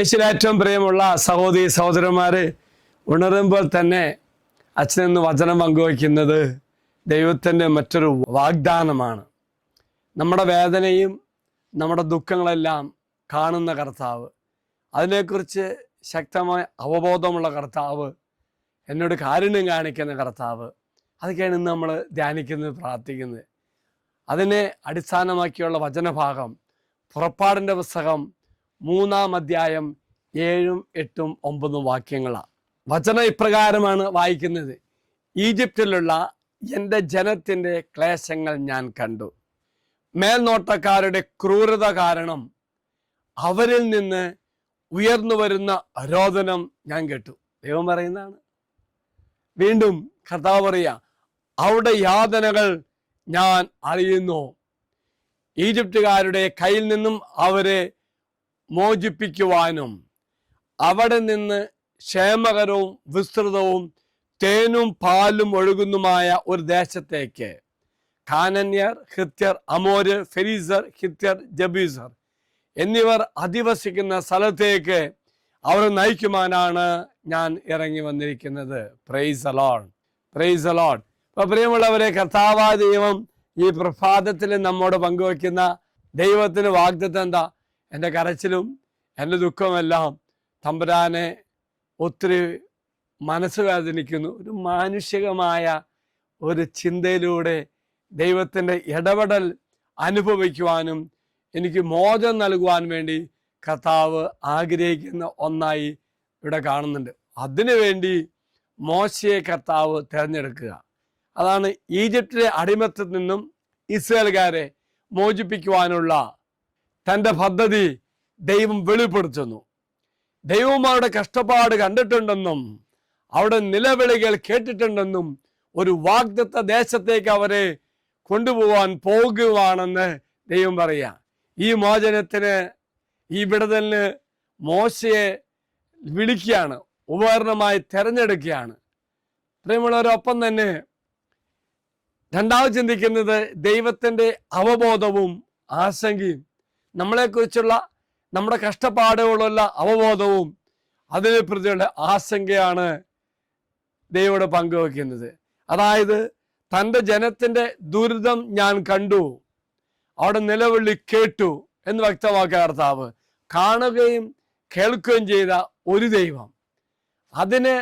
യേശുവിൽ ഏറ്റവും പ്രിയമുള്ള സഹോദരി സഹോദരന്മാരെ, ഉണരുമ്പോൾ തന്നെ അച്ഛനെന്ന് വചനം പങ്കുവയ്ക്കുന്നത് ദൈവത്തിൻ്റെ മറ്റൊരു വാഗ്ദാനമാണ്. നമ്മുടെ വേദനയും നമ്മുടെ ദുഃഖങ്ങളെല്ലാം കാണുന്ന കർത്താവ്, അതിനെക്കുറിച്ച് ശക്തമായ അവബോധമുള്ള കർത്താവ്, എന്നോട് കാരുണ്യം കാണിക്കുന്ന കർത്താവ്, അതൊക്കെയാണ് ഇന്ന് നമ്മൾ ധ്യാനിക്കുന്നത്, പ്രാർത്ഥിക്കുന്നത്. അതിനെ അടിസ്ഥാനമാക്കിയുള്ള വചനഭാഗം പുറപ്പാടിൻ്റെ പുസ്തകം 3-ാം അധ്യായം 7, 8, 9 വാക്യങ്ങളാണ്. വചനം ഇപ്രകാരമാണ് വായിക്കുന്നത്: ഈജിപ്തിലുള്ള എൻ്റെ ജനത്തിൻ്റെ ക്ലേശങ്ങൾ ഞാൻ കണ്ടു, മേൽനോട്ടക്കാരുടെ ക്രൂരത കാരണം അവരിൽ നിന്ന് ഉയർന്നു വരുന്ന രോദനം ഞാൻ കേട്ടു. ദൈവം പറയുന്നതാണ്. വീണ്ടും കർത്താവ് പറയുക, അവിടെ യാതനകൾ ഞാൻ അറിയുന്നു. ഈജിപ്തുകാരുടെ കയ്യിൽ നിന്നും അവരെ മോചിപ്പിക്കുവാനും അവിടെ നിന്ന് ക്ഷേമകരവും വിസ്തൃതവും തേനും പാലും ഒഴുകുന്നുമായ ഒരു ദേശത്തേക്ക് കാനന്യർ, ഹിത്യർ, അമോര്, ഫെരീസർ, ഹിത്യർ, ജബീസർ എന്നിവർ അധിവസിക്കുന്ന സ്ഥലത്തേക്ക് അവർ നയിക്കുവാനാണ് ഞാൻ ഇറങ്ങി വന്നിരിക്കുന്നത്. Praise the Lord, praise the Lord. അപ്പോൾ പ്രിയമുള്ളവരെ, കർത്താവായ ദൈവം ഈ പ്രഭാതത്തിൽ നമ്മോട് പങ്കുവയ്ക്കുന്ന ദൈവത്തിന് വാഗ്ദത്തം എന്താ? എൻ്റെ കരച്ചിലും എൻ്റെ ദുഃഖമെല്ലാം തമ്പുരാനെ ഒത്തിരി മനസ്സ് വേദനിക്കുന്നു. ഒരു മാനുഷികമായ ഒരു ചിന്തയിലൂടെ ദൈവത്തിൻ്റെ ഇടപെടൽ അനുഭവിക്കുവാനും എനിക്ക് മോചനം നൽകുവാൻ വേണ്ടി കർത്താവ് ആഗ്രഹിക്കുന്ന ഒന്നായി ഇവിടെ കാണുന്നുണ്ട്. അതിനുവേണ്ടി മോശയെ കർത്താവ് തിരഞ്ഞെടുക്കുക. അതാണ് ഈജിപ്തിലെ അടിമത്തത്തിൽ നിന്നും ഇസ്രായേൽക്കാരെ മോചിപ്പിക്കുവാനുള്ള തൻ്റെ പദ്ധതി ദൈവം വെളിപ്പെടുത്തുന്നു. ദൈവം അവരുടെ കഷ്ടപ്പാട് കണ്ടിട്ടുണ്ടെന്നും അവിടെ നിലവിളികൾ കേട്ടിട്ടുണ്ടെന്നും ഒരു വാഗ്ദത്ത ദേശത്തേക്ക് അവരെ കൊണ്ടുപോകാൻ പോകുവാണെന്ന് ദൈവം പറയുക. ഈ മോചനത്തിന്, ഈ വിടുതലിന് മോശയെ വിളിക്കുകയാണ്, ഉപകരണമായി തിരഞ്ഞെടുക്കുകയാണ്. പ്രിയമുള്ളവരൊപ്പം തന്നെ രണ്ടാമത് ചിന്തിക്കുന്നത് ദൈവത്തിൻ്റെ അവബോധവും ആശങ്കയും, നമ്മളെക്കുറിച്ചുള്ള നമ്മുടെ കഷ്ടപ്പാടുകളുള്ള അവബോധവും അതിനെ പ്രതിയുള്ള ആശങ്കയാണ് ദൈവത്തോട് പങ്കുവയ്ക്കുന്നത്. അതായത് തൻ്റെ ജനത്തിൻ്റെ ദുരിതം ഞാൻ കണ്ടു, അവിടെ നിലവിളി കേട്ടു എന്ന് വ്യക്തമാക്കിയ കർത്താവ്, കാണുകയും കേൾക്കുകയും ചെയ്ത ഒരു ദൈവം, അതിന്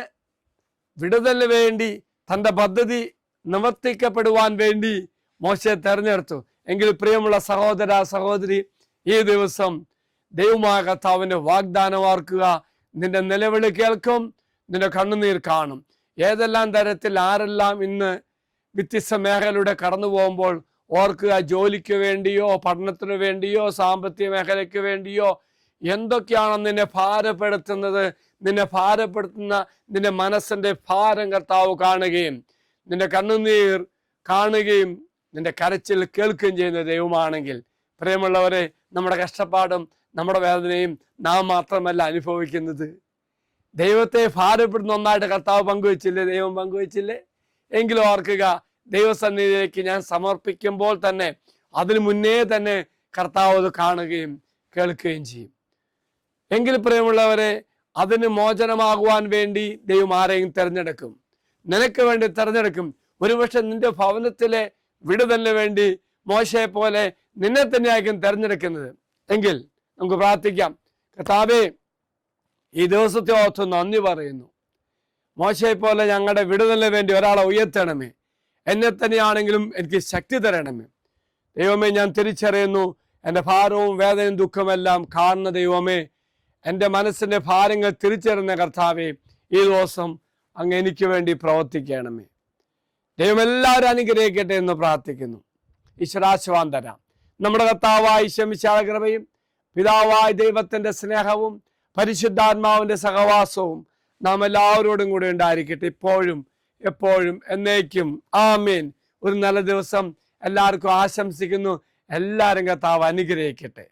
വിടുതലിന് വേണ്ടി തൻ്റെ പദ്ധതി നിവർത്തിക്കപ്പെടുവാൻ വേണ്ടി മോശയെ തെരഞ്ഞെടുത്തു. എങ്കിൽ പ്രിയമുള്ള സഹോദര സഹോദരി, ഈ ദിവസം ദൈവമായ കർത്താവിൻ്റെ വാഗ്ദാനം ഓർക്കുക. നിന്റെ നിലവിളി കേൾക്കും, നിന്റെ കണ്ണുനീർ കാണും. ഏതെല്ലാം തരത്തിൽ ആരെല്ലാം ഇന്ന് വ്യത്യസ്ത മേഖലയുടെ കടന്നു പോകുമ്പോൾ ഓർക്കുക, ജോലിക്ക് വേണ്ടിയോ പഠനത്തിന് വേണ്ടിയോ സാമ്പത്തിക മേഖലയ്ക്ക് വേണ്ടിയോ എന്തൊക്കെയാണ് നിന്നെ ഭാരപ്പെടുത്തുന്നത്, നിന്നെ ഭാരപ്പെടുത്തുന്ന നിന്റെ മനസ്സിൻ്റെ ഭാരം കർത്താവ് കാണുകയും നിന്റെ കണ്ണുനീർ കാണുകയും നിന്റെ കരച്ചിൽ കേൾക്കുകയും ചെയ്യുന്ന ദൈവമാണെങ്കിൽ, പ്രിയമുള്ളവരെ, നമ്മുടെ കഷ്ടപ്പാടും നമ്മുടെ വേദനയും നാം മാത്രമല്ല അനുഭവിക്കുന്നത്. ദൈവത്തെ ഭാരപ്പെടുന്ന ഒന്നായിട്ട് കർത്താവ് പങ്കുവച്ചില്ലേ, ദൈവം പങ്കുവച്ചില്ലേ? എങ്കിലും ഓർക്കുക, ദൈവസന്നിധിയിലേക്ക് ഞാൻ സമർപ്പിക്കുമ്പോൾ തന്നെ അതിനു മുന്നേ തന്നെ കർത്താവ് അത് കാണുകയും കേൾക്കുകയും ചെയ്യും. എങ്കിൽ പ്രിയമുള്ളവരെ, അതിന് മോചനമാകുവാൻ വേണ്ടി ദൈവം ആരെയും തിരഞ്ഞെടുക്കും, നിനക്ക് വേണ്ടി തിരഞ്ഞെടുക്കും. ഒരുപക്ഷെ നിന്റെ ഭവനത്തിലെ വിടുതലിന് വേണ്ടി മോശയെ പോലെ നിന്നെ തന്നെയായിരിക്കും തിരഞ്ഞെടുക്കുന്നത്. എങ്കിൽ നമുക്ക് പ്രാർത്ഥിക്കാം. കർത്താവേ, ഈ ദിവസത്തെ ഓർത്ത് നന്ദി പറയുന്നു. മോശയെ പോലെ ഞങ്ങളുടെ വിടുതലിന് വേണ്ടി ഒരാളെ ഉയർത്തണമേ. എന്നെ തന്നെയാണെങ്കിലും എനിക്ക് ശക്തി തരണമേ. ദൈവമേ, ഞാൻ തിരിച്ചറിയുന്നു, എൻ്റെ ഭാരവും വേദനയും ദുഃഖമെല്ലാം കാണുന്ന ദൈവമേ, എൻ്റെ മനസ്സിൻ്റെ ഭാരങ്ങൾ തിരിച്ചറിയുന്ന കർത്താവേ, ഈ ദിവസം അങ്ങ് എനിക്ക് വേണ്ടി പ്രവർത്തിക്കണമേ. ദൈവം എല്ലാവരും അനുഗ്രഹിക്കട്ടെ എന്ന് പ്രാർത്ഥിക്കുന്നു. ഈശ്വരാശീർവാദം തരാം. നമ്മുടെ കർത്താവായ ഈശോമിശിഹായുടെ കൃപയും പിതാവായ ദൈവത്തിൻ്റെ സ്നേഹവും പരിശുദ്ധാത്മാവിൻ്റെ സഹവാസവും നാം എല്ലാവരോടും കൂടെ ഉണ്ടായിരിക്കട്ടെ, ഇപ്പോഴും എപ്പോഴും എന്നേക്കും. ആമേൻ. ഒരു നല്ല ദിവസം എല്ലാവർക്കും ആശംസിക്കുന്നു. എല്ലാവരും കർത്താവ് അനുഗ്രഹിക്കട്ടെ.